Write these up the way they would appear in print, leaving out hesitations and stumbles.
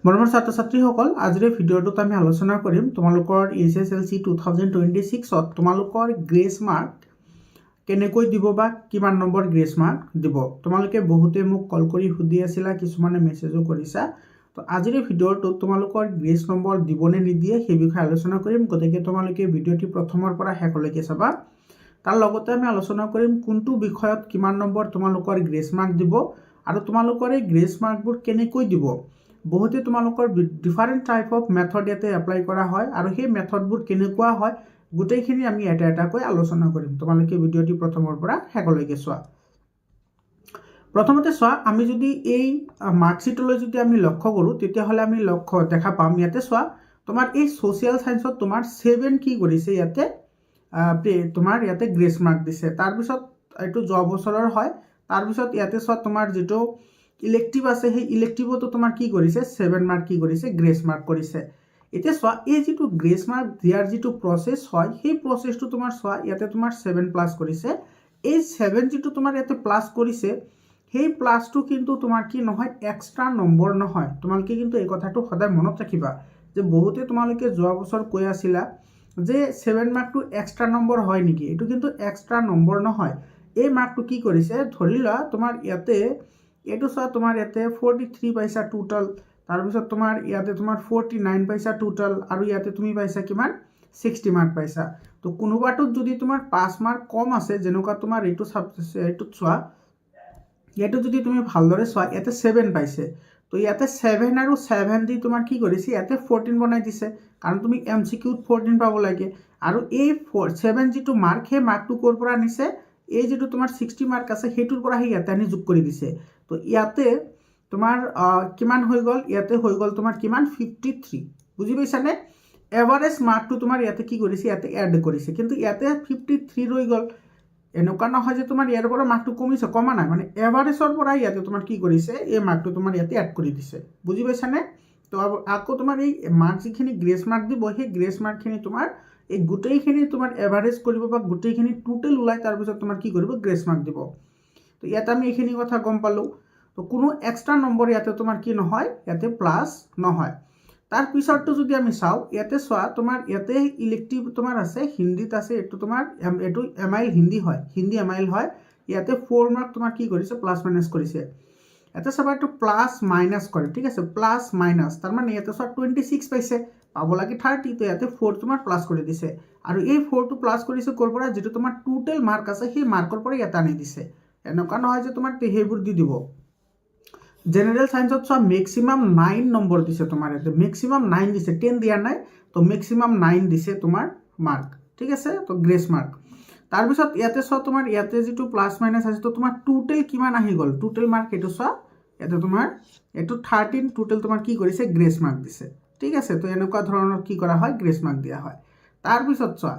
মৰমৰ ছাত্ৰ ছাত্ৰীসকল, আজিৰ ভিডিঅ'টোত আমি আলোচনা কৰিম তোমালোকৰ SSLC 2026ত তোমালোকৰ গ্ৰেছ মাৰ্ক কেনেকৈ দিব বা কিমান নম্বৰ গ্ৰেছ মাৰ্ক দিব। তোমালোকে বহুতে মোক কল কৰি সুধি আছিলা, কিছুমানে মেছেজো কৰিছা। তো আজিৰ ভিডিঅ'টোত তোমালোকৰ গ্ৰেছ নম্বৰ দিবনে নিদিয়ে সেই বিষয়ে আলোচনা কৰিম। গতিকে তোমালোকে ভিডিঅ'টি প্ৰথমৰ পৰা শেষলৈকে চাবা। তাৰ লগতে আমি আলোচনা কৰিম কোনটো বিষয়ত কিমান নম্বৰ তোমালোকৰ গ্ৰেছ মাৰ্ক দিব আৰু তোমালোকৰ এই গ্ৰেছ মাৰ্কবোৰ কেনেকৈ দিব। বহুতে তোমালোকৰ ডিফাৰেণ্ট টাইপ অফ মেথড ইয়াতে এপ্লাই কৰা হয় আৰু সেই মেথডবোৰ কেনেকুৱা হয় গোটেইখিনি আমি এটা এটাকৈ আলোচনা কৰিম। তোমালোকে ভিডিঅ'টি প্ৰথমৰ পৰা শেষলৈকে চোৱা। প্ৰথমতে চোৱা, আমি যদি এই মাৰ্কশ্বিটলৈ যদি আমি লক্ষ্য কৰোঁ তেতিয়াহ'লে আমি দেখা পাম ইয়াতে চোৱা, তোমাৰ এই ছ'চিয়েল ছায়েন্সত তোমাৰ 7 কি কৰিছে ইয়াতে তোমাৰ ইয়াতে গ্ৰেছ মাৰ্ক দিছে। তাৰপিছত এইটো যোৱা বছৰৰ হয়। তাৰপিছত ইয়াতে চোৱা তোমাৰ যিটো ইলেক্টিভ আছে সেই ইলেক্টিভতো তোমাৰ কি কৰিছে 7 মাৰ্ক কি কৰিছে গ্ৰেছ মাৰ্ক কৰিছে। এতিয়া চোৱা, এই যিটো গ্ৰেছ মাৰ্ক দিয়াৰ যিটো প্ৰচেছ হয় সেই প্ৰচেছটো তোমাৰ চোৱা ইয়াতে তোমাৰ 7 প্লাছ কৰিছে। এই 7 যিটো তোমাৰ ইয়াতে প্লাছ কৰিছে সেই প্লাছটো কিন্তু তোমাৰ কি নহয়, এক্সট্ৰা নম্বৰ নহয়। তোমালোকে কিন্তু এই কথাটো সদায় মনত ৰাখিবা যে বহুতে তোমালোকে যোৱা বছৰ কৈ আছিলা যে 7 মাৰ্কটো এক্সট্ৰা নম্বৰ হয় নেকি। এইটো কিন্তু এক্সট্ৰা নম্বৰ নহয়। এই মাৰ্কটো কি কৰিছে, ধৰি লোৱা তোমাৰ ইয়াতে এইটো চোৱা, তোমাৰ ইয়াতে 43 পাইছা টোটাল, তাৰপিছত তোমাৰ ইয়াতে তোমাৰ 49 পাইছা টোটাল, আৰু ইয়াতে তুমি পাইছা কিমান 60 মাৰ্ক পাইছা। তো কোনোবাটোত যদি তোমাৰ 5 মাৰ্ক কম আছে, যেনেকুৱা তোমাৰ এইটোত চোৱা, ইয়াতে যদি তুমি ভালদৰে চোৱা ইয়াতে 7 পাইছে, তো ইয়াতে 7 আৰু 7 দি তোমাৰ কি কৰিছে ইয়াতে 14 বনাই দিছে, কাৰণ তুমি MCQত 14 পাব লাগে। আৰু এই 7 যিটো মাৰ্ক সেই মাৰ্কটো ক'ৰ পৰা আনিছে, এই যিটো তোমাৰ 60 মাৰ্ক আছে সেইটোৰ পৰা সেই ইয়াতে আনি যোগ কৰি দিছে। তো ইয়াতে তোমাৰ কিমান হৈ গ'ল, ইয়াতে হৈ গ'ল তোমাৰ কিমান 53। বুজি পাইছানে? এভাৰেজ মাৰ্কটো তোমাৰ ইয়াতে কি কৰিছে, ইয়াতে এড কৰিছে, কিন্তু ইয়াতে 53 ৰৈ গ'ল। এনেকুৱা নহয় যে তোমাৰ ইয়াৰ পৰা মাৰ্কটো কমিছে, কমা নাই, মানে এভাৰেজৰ পৰা ইয়াতে তোমাৰ কি কৰিছে এই মাৰ্কটো তোমাৰ ইয়াতে এড কৰি দিছে। বুজি পাইছানে? তো আকৌ তোমাৰ এই মাৰ্ক যিখিনি গ্ৰেছ মাৰ্ক দিব সেই গ্ৰেছ মাৰ্কখিনি তোমাৰ এই গোটেইখিনি তোমাৰ এভাৰেজ কৰিব বা গোটেইখিনি টোটেল ওলাই তাৰপিছত তোমাৰ কি কৰিব গ্ৰেছ মাৰ্ক দিব। তো ইয়াতে আমি এইখিনি কথা গম পালোঁ। তো কোনো এক্সট্ৰা নম্বৰ ইয়াতে তোমাৰ কি নহয়, ইয়াতে প্লাছ নহয়। তাৰ পিছৰটো যদি আমি চাওঁ, ইয়াতে চোৱা তোমাৰ ইয়াতে ইলেক্টিভ তোমাৰ আছে, হিন্দীত আছে, এইটো তোমাৰ এইটো MIL হিন্দী হয়, হিন্দী MIL হয়। ইয়াতে 4 মাৰ্ক তোমাৰ কি কৰিছে প্লাছ মাইনাছ কৰিছে। ইয়াতে চাবা এইটো প্লাছ মাইনাছ কৰে, ঠিক আছে, প্লাছ মাইনাছ, তাৰমানে ইয়াতে চোৱা 26 পাইছে, পাব লাগে 30, তো ইয়াতে 4 তোমাৰ প্লাছ কৰি দিছে। আৰু এই 4টো প্লাছ কৰিছে ক'ৰ পৰা, যিটো তোমাৰ টোটেল মাৰ্ক আছে সেই মাৰ্কৰ পৰা ইয়াতে আনি দিছে। এনেকুৱা নহয় যে তোমাৰ সেইবোৰ দি দিব। জেনেৰেল ছায়েন্সত চোৱা মেক্সিমাম 9 নম্বৰ দিছে তোমাৰ ইয়াতে, মেক্সিমাম 9 দিছে, 10 দিয়া নাই। তো মেক্সিমাম 9 দিছে তোমাৰ মাৰ্ক, ঠিক আছে, তো গ্ৰেছ মাৰ্ক। তাৰপিছত ইয়াতে চোৱা তোমাৰ ইয়াতে যিটো প্লাছ মাইনাছ আছে, তো তোমাৰ টোটেল কিমান আহি গ'ল, টোটেল মাৰ্ক এইটো চোৱা, ইয়াতে তোমাৰ এইটো 13 টোটেল তোমাৰ কি কৰিছে গ্ৰেছ মাৰ্ক দিছে, ঠিক আছে। তো এনেকুৱা ধৰণৰ কি কৰা হয় গ্ৰেছ মাৰ্ক দিয়া হয়। তাৰপিছত চোৱা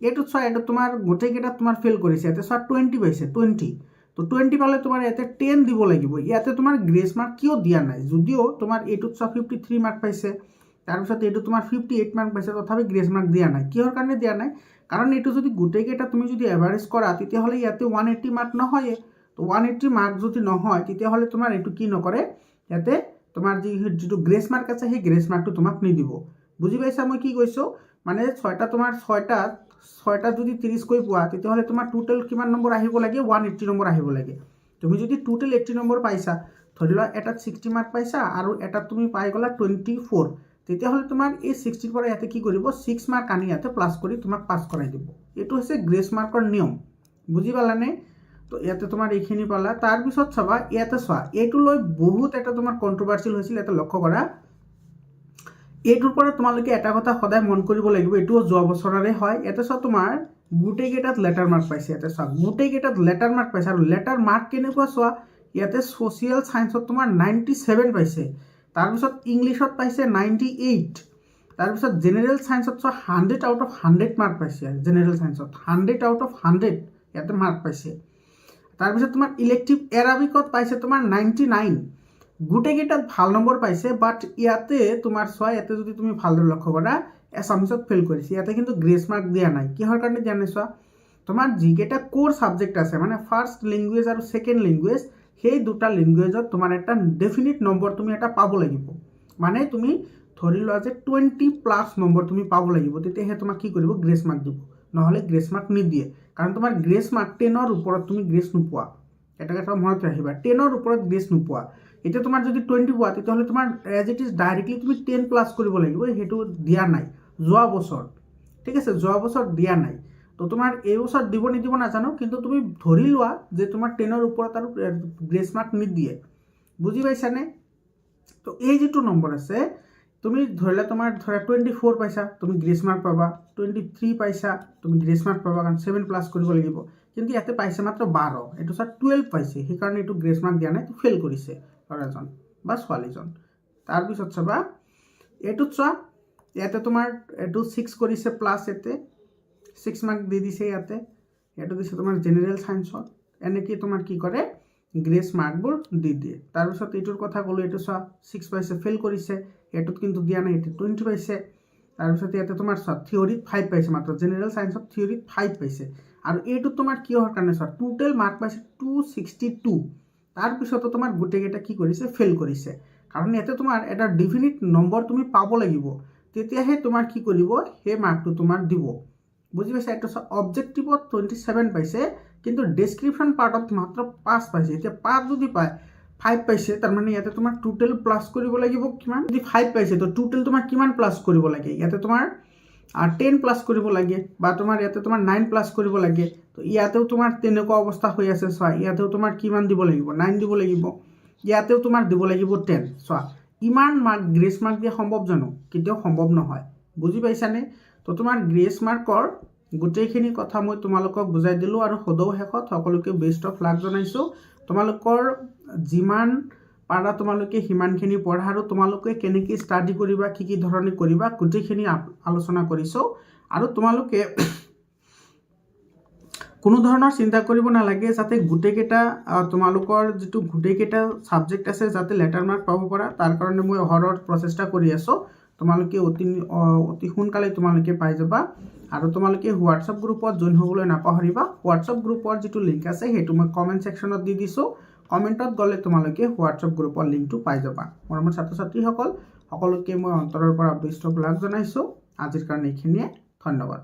এইটোত চোৱা, এইটো তোমাৰ গোটেইকেইটাত তোমাৰ ফেইল কৰিছে, ইয়াতে চোৱা 20 পাইছে, 20। তো 20 পালে তোমাৰ ইয়াতে 10 দিব লাগিব। ইয়াতে তোমাৰ গ্ৰেছ মাৰ্ক কিয় দিয়া নাই, যদিও তোমাৰ এইটোত চোৱা 53 মাৰ্ক পাইছে, তাৰপিছত এইটো তোমাৰ 58 মাৰ্ক পাইছে, তথাপি গ্ৰেছ মাৰ্ক দিয়া নাই। কিহৰ কাৰণে দিয়া নাই, কাৰণ এইটো যদি গোটেইকেইটা তুমি যদি এভাৰেজ কৰা তেতিয়াহ'লে ইয়াতে 180 মাৰ্ক নহয়ে। তো 180 মাৰ্ক যদি নহয় তেতিয়াহ'লে তোমাৰ এইটো কি নকৰে, ইয়াতে তোমাৰ যিটো গ্ৰেছ মাৰ্ক আছে সেই গ্ৰেছ মাৰ্কটো তোমাক নিদিব। বুজি পাইছা মই কি কৈছোঁ, মানে ছয়টাত যদি 30কৈ পোৱা তেতিয়াহ'লে তোমাৰ টোটেল কিমান নম্বৰ আহিব লাগে, 180 নম্বৰ আহিব লাগে। তুমি যদি টোটেল 80 নম্বৰ পাইছা, ধৰি লোৱা এটাত 60 মাৰ্ক পাইছা আৰু এটাত তুমি পাই গ'লা 24, তেতিয়াহ'লে তোমাৰ এই 60ৰ পৰা ইয়াতে কি কৰিব 6 মাৰ্ক আনি ইয়াতে প্লাছ কৰি তোমাক পাছ কৰাই দিব। এইটো হৈছে গ্ৰেছ মাৰ্কৰ নিয়ম। বুজি পালানে? তো ইয়াতে তোমাৰ এইখিনি পালা। তাৰপিছত চাবা ইয়াতে চোৱা, এইটো লৈ বহুত এটা তোমাৰ কণ্ট্ৰভাৰ্চিয়েল হৈছিল, এটা লক্ষ্য কৰা। এইটোৰ পৰা তোমালোকে এটা কথা সদায় মন কৰিব লাগিব, এইটোও যোৱা বছৰৰে হয়। ইয়াতে চোৱা তোমাৰ গোটেইকেইটাত লেটাৰ মাৰ্ক পাইছে, ইয়াতে চোৱা গোটেইকেইটাত লেটাৰ মাৰ্ক পাইছে। আৰু লেটাৰ মাৰ্ক কেনেকুৱা চোৱা, ইয়াতে ছ'চিয়েল ছায়েন্সত তোমাৰ 97 পাইছে, তাৰপিছত ইংলিছত পাইছে 98, তাৰপিছত জেনেৰেল ছায়েন্সত চোৱা 100 আউট অফ 100 মাৰ্ক পাইছে। জেনেৰেল ছায়েন্সত 100 আউট অফ 100 ইয়াতে মাৰ্ক পাইছে। তাৰপিছত তোমাৰ ইলেক্টিভ এৰাবিকত পাইছে তোমাৰ 99। গোটেইকেইটাত ভাল নম্বৰ পাইছে, বাট ইয়াতে তোমাৰ চোৱা, ইয়াতে যদি তুমি ভালদৰে লক্ষ্য কৰা এছামিছত ফেইল কৰিছে। ইয়াতে কিন্তু গ্ৰেছ মাৰ্ক দিয়া নাই। কিহৰ কাৰণে দিয়া নাই চোৱা, তোমাৰ যিকেইটা কোৰ ছাবজেক্ট আছে, মানে ফাৰ্ষ্ট লেংগুৱেজ আৰু ছেকেণ্ড লেংগুৱেজ, সেই দুটা লেংগুৱেজত তোমাৰ এটা ডেফিনিট নম্বৰ তুমি এটা পাব লাগিব। মানে তুমি ধৰি লোৱা যে 20+ নম্বৰ তুমি পাব লাগিব, তেতিয়াহে তোমাক কি কৰিব গ্ৰেছ মাৰ্ক দিব, নহ'লে গ্ৰেছ মাৰ্ক নিদিয়ে। কাৰণ তোমাৰ গ্ৰেছ মাৰ্ক 10ৰ ওপৰত তুমি গ্ৰেছ নোপোৱা। এটা কথা মনত ৰাখিবা, 10ৰ ওপৰত গ্ৰেছ নোপোৱা। এতিয়া তোমাৰ যদি 20 পোৱা, তেতিয়াহ'লে তোমাৰ এজ ইট ইজ ডাইৰেক্টলি তুমি 10+ কৰিব লাগিব, সেইটো দিয়া নাই যোৱা বছৰ, ঠিক আছে, যোৱা বছৰ দিয়া নাই। তো তোমাৰ এই বছৰ দিব নিদিব নাজানো, কিন্তু তুমি ধৰি লোৱা যে তোমাৰ 10ৰ ওপৰত আৰু গ্ৰেছ মাৰ্ক নিদিয়ে, বুজি পাইছানে? তো এই যিটো নম্বৰ আছে, তুমি ধৰিলে তোমাৰ 24 পাইছা, তুমি গ্ৰেছ মাৰ্ক পাবা, 23 পাইছা, তুমি গ্ৰেছ মাৰ্ক পাবা, কাৰণ 7+ কৰিব লাগিব। কিন্তু ইয়াতে পাইছে মাত্ৰ 12, এইটো 12 পাইছে, সেইকাৰণে এইটো গ্ৰেছ মাৰ্ক দিয়া নাই, ফেইল কৰিছে ল'ৰাজন বা ছোৱালীজন। তাৰপিছত চাবা এইটোত চোৱা, ইয়াতে তোমাৰ এইটো 6 কৰিছে প্লাছ, ইয়াতে 6 মাৰ্ক দি দিছে, ইয়াতে এইটো দিছে তোমাৰ জেনেৰেল ছায়েন্সত। এনেকৈ তোমাৰ কি কৰে গ্ৰেছ মাৰ্কবোৰ দি দিয়ে। তাৰপিছত এইটোৰ কথা ক'লোঁ, এইটো চোৱা 6 পাইছে, ফেইল কৰিছে, এইটোত কিন্তু দিয়া নাই, এইটো 20 পাইছে। তাৰপিছত ইয়াতে তোমাৰ চোৱা থিয়ৰীত 5 পাইছে, মাত্ৰ জেনেৰেল ছায়েন্সত থিয়ৰীত 5 পাইছে। আৰু এইটোত তোমাৰ কিহৰ কাৰণে চোৱা টোটেল মাৰ্ক পাইছে 262, তাৰপিছতো তোমাৰ গোটেইকেইটা কি কৰিছে ফেইল কৰিছে। কাৰণ ইয়াতে তোমাৰ এটা ডিফিনিট নম্বৰ তুমি পাব লাগিব, তেতিয়াহে তোমাৰ কি কৰিব সেই মাৰ্কটো তোমাৰ দিব, বুজি পাইছা? এইটো অবজেক্টিভত 27 পাইছে, কিন্তু ডেছক্ৰিপশ্যন পাৰ্টত মাত্ৰ 5 পাইছে। এতিয়া 5 যদি পায়, 5 পাইছে, তাৰমানে ইয়াতে তোমাৰ টোটেল প্লাছ কৰিব লাগিব কিমান? যদি 5 পাইছে তো টোটেল তোমাৰ কিমান প্লাছ কৰিব লাগে? ইয়াতে তোমাৰ 10+ কৰিব লাগে, বা তোমাৰ ইয়াতে তোমাৰ 9+ কৰিব লাগে। তো ইয়াতেও তোমাৰ তেনেকুৱা অৱস্থা হৈ আছে, চোৱা ইয়াতেও তোমাৰ কিমান দিব লাগিব? 9 দিব লাগিব, ইয়াতেও তোমাৰ দিব লাগিব 10। চোৱা ইমান মাৰ্ক গ্ৰেছ মাৰ্ক দিয়া সম্ভৱ জানো? কেতিয়াও সম্ভৱ নহয়, বুজি পাইছানে? তো তোমাৰ গ্ৰেছ মাৰ্কৰ গোটেইখিনি কথা মই তোমালোকক বুজাই দিলোঁ, আৰু সদৌ শেষত সকলোকে বেষ্ট অফ লাক জনাইছোঁ। তোমালোকৰ যিমান পাৰা তোমালোকে সিমানখিনি পঢ়া, আৰু তোমালোকে কেনেকৈ ষ্টাডি কৰিবা, কি কি ধৰণে কৰিবা, গোটেইখিনি আলোচনা কৰিছোঁ। আৰু তোমালোকে কোনো ধৰণৰ চিন্তা কৰিব নালাগে, যাতে গোটেইকেইটা তোমালোকৰ যিটো গোটেইকেইটা ছাবজেক্ট আছে যাতে লেটাৰ মাৰ্ক পাব পৰা, তাৰ কাৰণে মই অহৰহ প্ৰচেষ্টা কৰি আছোঁ। তোমালোকে অতি সোনকালে তোমালোকে পাই যাবা। আৰু তোমালোকে হোৱাটছআপ গ্ৰুপত জইন হ'বলৈ নাপাহৰিবা। হোৱাটছআপ গ্ৰুপৰ যিটো লিংক আছে সেইটো মই কমেণ্ট ছেকশ্যনত দি দিছোঁ, কমেণ্টত গ'লে তোমালোকে হোৱাটছআপ গ্ৰুপৰ লিংকটো পাই যাবা। মৰমৰ ছাত্ৰ ছাত্ৰীসকল, সকলোকে মই অন্তৰৰ পৰা বেষ্ট অফ লাক জনাইছোঁ। আজিৰ কাৰণে এইখিনিয়ে, ধন্যবাদ।